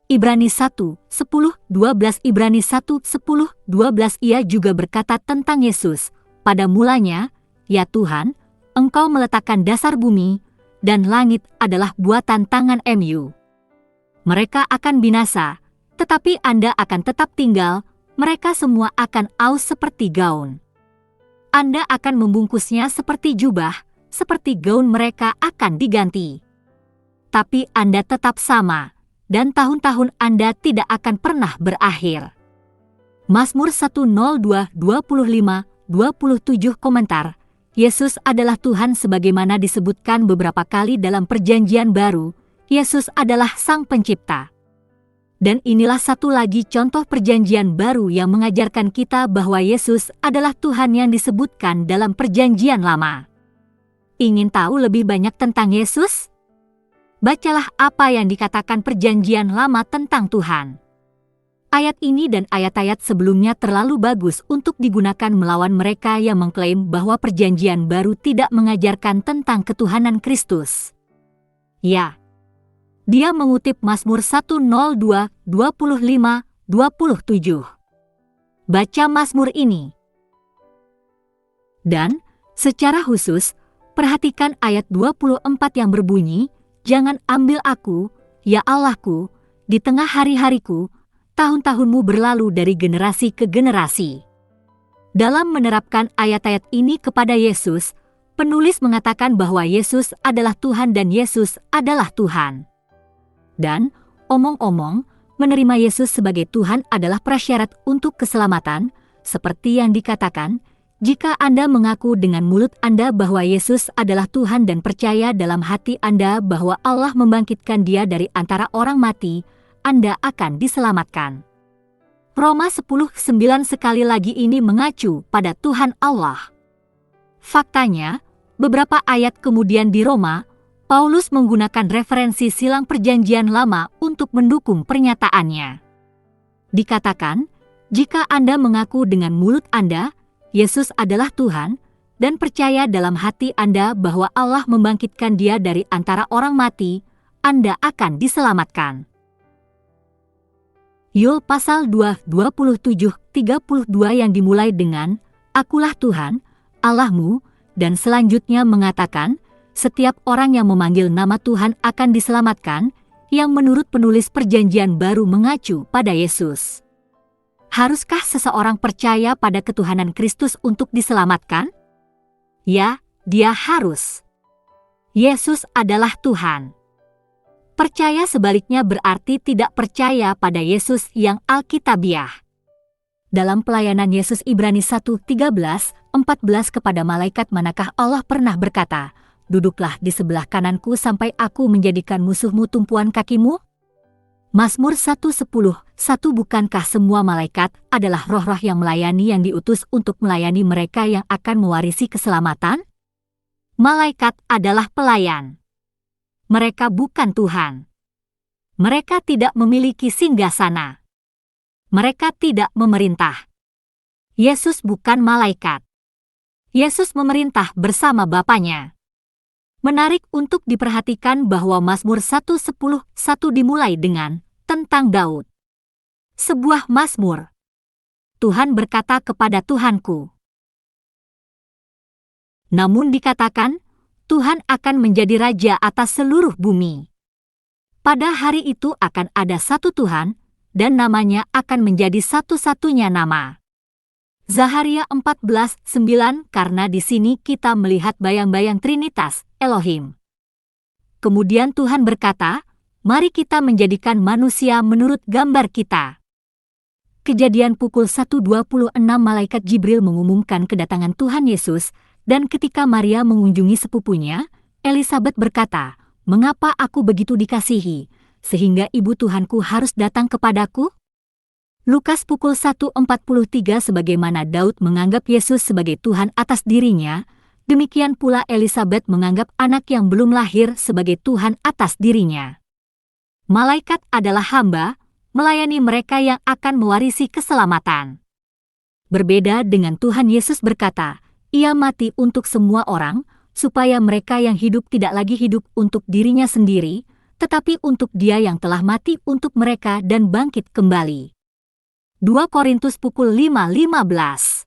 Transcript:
Ibrani 1:10-12. Ibrani 1:10-12. Ia juga berkata tentang Yesus, pada mulanya, ya Tuhan, Engkau meletakkan dasar bumi, dan langit adalah buatan tangan Mu. Mereka akan binasa, tetapi Anda akan tetap tinggal, mereka semua akan aus seperti gaun. Anda akan membungkusnya seperti jubah, seperti gaun mereka akan diganti. Tapi Anda tetap sama, dan tahun-tahun Anda tidak akan pernah berakhir. Mazmur 102:25-27. Komentar: Yesus adalah Tuhan sebagaimana disebutkan beberapa kali dalam Perjanjian Baru. Yesus adalah Sang Pencipta. Dan inilah satu lagi contoh Perjanjian Baru yang mengajarkan kita bahwa Yesus adalah Tuhan yang disebutkan dalam Perjanjian Lama. Ingin tahu lebih banyak tentang Yesus? Bacalah apa yang dikatakan Perjanjian Lama tentang Tuhan. Ayat ini dan ayat-ayat sebelumnya terlalu bagus untuk digunakan melawan mereka yang mengklaim bahwa Perjanjian Baru tidak mengajarkan tentang ketuhanan Kristus. Ya, dia mengutip Mazmur 102:25-27. Baca Mazmur ini. Dan, secara khusus, perhatikan ayat 24 yang berbunyi, "Jangan ambil aku, ya Allahku, di tengah hari-hariku, tahun-tahunmu berlalu dari generasi ke generasi." Dalam menerapkan ayat-ayat ini kepada Yesus, penulis mengatakan bahwa Yesus adalah Tuhan dan Yesus adalah Tuhan. Dan, omong-omong, menerima Yesus sebagai Tuhan adalah prasyarat untuk keselamatan, seperti yang dikatakan, jika Anda mengaku dengan mulut Anda bahwa Yesus adalah Tuhan dan percaya dalam hati Anda bahwa Allah membangkitkan Dia dari antara orang mati, Anda akan diselamatkan. Roma 10:9 sekali lagi ini mengacu pada Tuhan Allah. Faktanya, beberapa ayat kemudian di Roma, Paulus menggunakan referensi silang Perjanjian Lama untuk mendukung pernyataannya. Dikatakan, jika Anda mengaku dengan mulut Anda, Yesus adalah Tuhan, dan percaya dalam hati Anda bahwa Allah membangkitkan Dia dari antara orang mati, Anda akan diselamatkan. Yoel pasal 2:27-32 yang dimulai dengan, "Akulah Tuhan, Allahmu," dan selanjutnya mengatakan, setiap orang yang memanggil nama Tuhan akan diselamatkan, yang menurut penulis Perjanjian Baru mengacu pada Yesus. Haruskah seseorang percaya pada ketuhanan Kristus untuk diselamatkan? Ya, dia harus. Yesus adalah Tuhan. Percaya sebaliknya berarti tidak percaya pada Yesus yang alkitabiah. Dalam pelayanan Yesus Ibrani 1:13-14 kepada malaikat manakah Allah pernah berkata, "Duduklah di sebelah kananku sampai aku menjadikan musuhmu tumpuan kakimu"? Mazmur 1:10-1. Bukankah semua malaikat adalah roh-roh yang melayani yang diutus untuk melayani mereka yang akan mewarisi keselamatan? Malaikat adalah pelayan. Mereka bukan Tuhan. Mereka tidak memiliki singgasana. Mereka tidak memerintah. Yesus bukan malaikat. Yesus memerintah bersama Bapanya. Menarik untuk diperhatikan bahwa Mazmur 1:10-1 dimulai dengan tentang Daud. Sebuah mazmur. Tuhan berkata kepada Tuhanku. Namun dikatakan, Tuhan akan menjadi raja atas seluruh bumi. Pada hari itu akan ada satu Tuhan, dan namanya akan menjadi satu-satunya nama. Zaharia 14:9. Karena di sini kita melihat bayang-bayang Trinitas, Elohim. Kemudian Tuhan berkata, "Mari kita menjadikan manusia menurut gambar kita." Kejadian pukul 1:26 malaikat Jibril mengumumkan kedatangan Tuhan Yesus, dan ketika Maria mengunjungi sepupunya, Elisabet berkata, "Mengapa aku begitu dikasihi, sehingga ibu Tuhanku harus datang kepadaku?" Lukas pukul 1:43. Sebagaimana Daud menganggap Yesus sebagai Tuhan atas dirinya, demikian pula Elisabet menganggap anak yang belum lahir sebagai Tuhan atas dirinya. Malaikat adalah hamba, melayani mereka yang akan mewarisi keselamatan. Berbeda dengan Tuhan Yesus berkata, Ia mati untuk semua orang, supaya mereka yang hidup tidak lagi hidup untuk dirinya sendiri, tetapi untuk Dia yang telah mati untuk mereka dan bangkit kembali. 2 Korintus pukul 5:15.